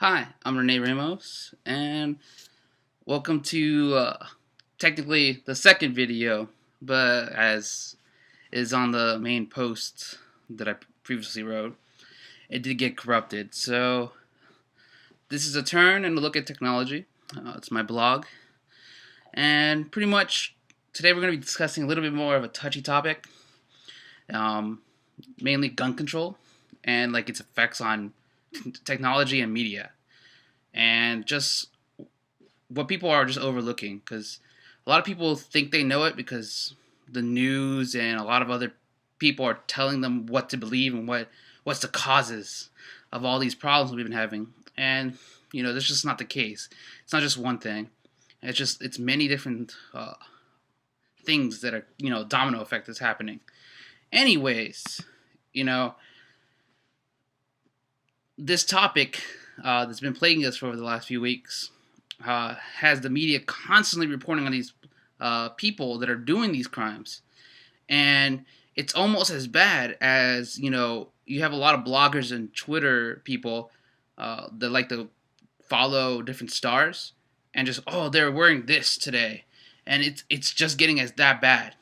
Hi, I'm Rene Ramos, and welcome to technically the second video, but as is on the main post that I previously wrote, it did get corrupted. So this is a turn and a look at technology. It's my blog, and pretty much today we're going to be discussing a little bit more of a touchy topic, um, mainly gun control and like its effects on technology and media, and just what people are just overlooking because a lot of people think they know it because the news and a lot of other people are telling them what to believe and what's the causes of all these problems we've been having. And that's just not the case. It's not just one thing. It's many different things that are domino effect that's happening. Anyways, you know this topic that's been plaguing us for over the last few weeks has the media constantly reporting on these people that are doing these crimes, and it's almost as bad as you have a lot of bloggers and Twitter people that like to follow different stars and just they're wearing this today, and it's just getting as that bad,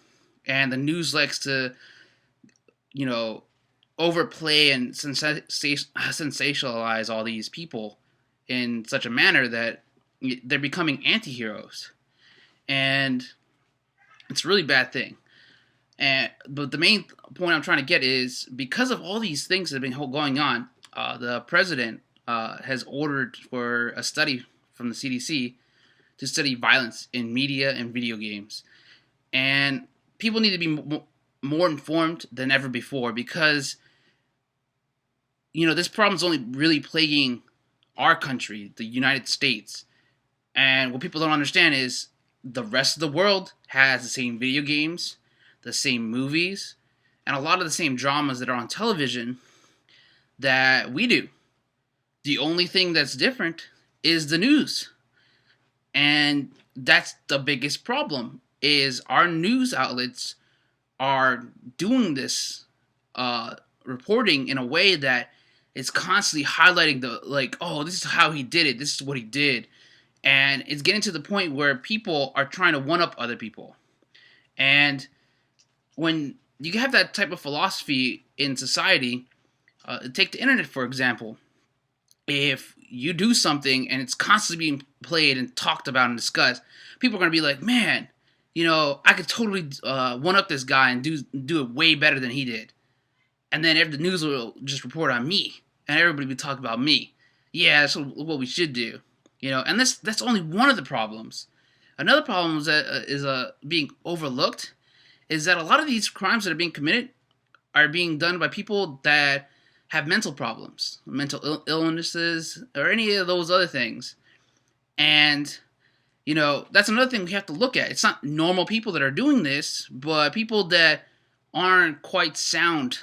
and the news likes to you know overplay and sensationalize all these people in such a manner that they're becoming anti-heroes, and it's a really bad thing. But the main point I'm trying to get is because of all these things that have been going on, the president has ordered for a study from the CDC to study violence in media and video games, and people need to be more informed than ever before because this problem is only really plaguing our country, the United States. And what people don't understand is the rest of the world has the same video games, the same movies, and a lot of the same dramas that are on television that we do. The only thing that's different is the news. And that's the biggest problem is our news outlets are doing this reporting in a way that is constantly highlighting this is how he did it, this is what he did. And it's getting to the point where people are trying to one up other people. And when you have that type of philosophy in society, take the internet for example. If you do something and it's constantly being played and talked about and discussed, people are going to be like, man, I could totally one up this guy and do it way better than he did. And then the news will just report on me, and everybody will talk about me. Yeah, that's what we should do. And that's only one of the problems. Another problem is that is being overlooked is that a lot of these crimes that are being committed are being done by people that have mental problems, mental illnesses, or any of those other things. And that's another thing we have to look at. It's not normal people that are doing this, but people that aren't quite sound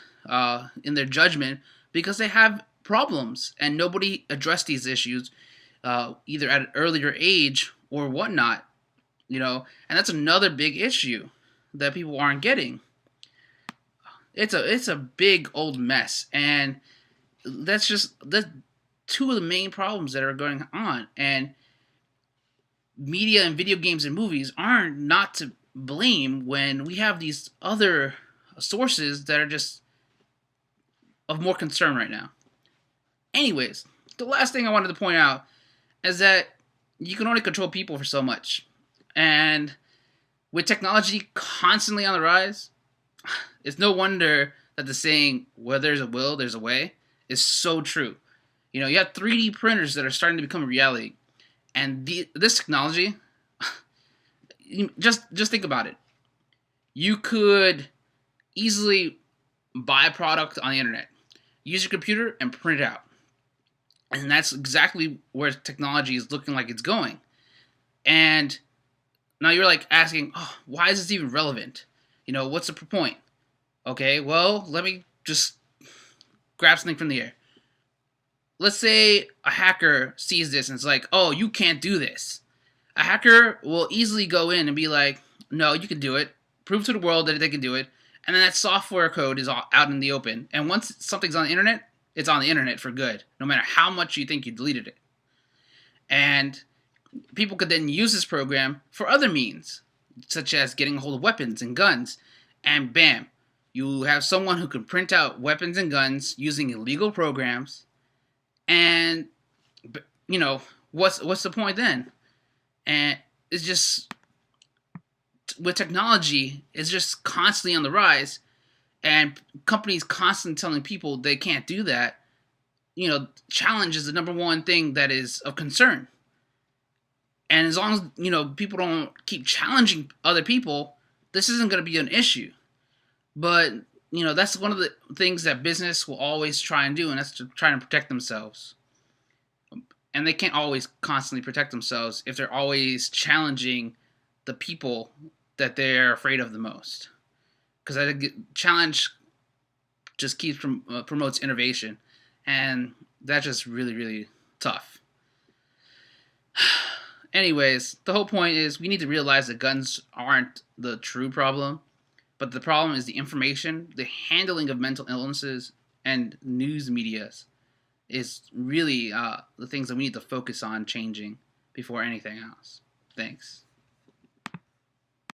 in their judgment because they have problems and nobody addressed these issues either at an earlier age or whatnot, and that's another big issue that people aren't getting. It's a big old mess, and that's two of the main problems that are going on. And media and video games and movies aren't not to blame when we have these other sources that are just of more concern right now. Anyways, the last thing I wanted to point out is that you can only control people for so much. And with technology constantly on the rise, it's no wonder that the saying, where there's a will, there's a way, is so true. You have 3D printers that are starting to become a reality. And this technology, just think about it. You could easily buy a product on the internet, use your computer, and print it out. And that's exactly where technology is looking like it's going. And now you're like asking, why is this even relevant? What's the point? Okay, well, let me just grab something from the air. Let's say a hacker sees this and it's like, you can't do this. A hacker will easily go in and be like, no, you can do it. Prove to the world that they can do it. And then that software code is out in the open. And once something's on the internet, it's on the internet for good, no matter how much you think you deleted it. And people could then use this program for other means, such as getting a hold of weapons and guns. And bam, you have someone who can print out weapons and guns using illegal programs. And what's the point then? And it's just, with technology, it's just constantly on the rise, and companies constantly telling people they can't do that. Challenge is the number one thing that is of concern. And as long as people don't keep challenging other people, this isn't going to be an issue. But that's one of the things that business will always try and do, and that's to try and protect themselves. And they can't always constantly protect themselves if they're always challenging the people that they're afraid of the most. Because I think challenge just promotes innovation, and that's just really, really tough. Anyways, the whole point is we need to realize that guns aren't the true problem, but the problem is the information, the handling of mental illnesses, and news medias is really the things that we need to focus on changing before anything else. Thanks.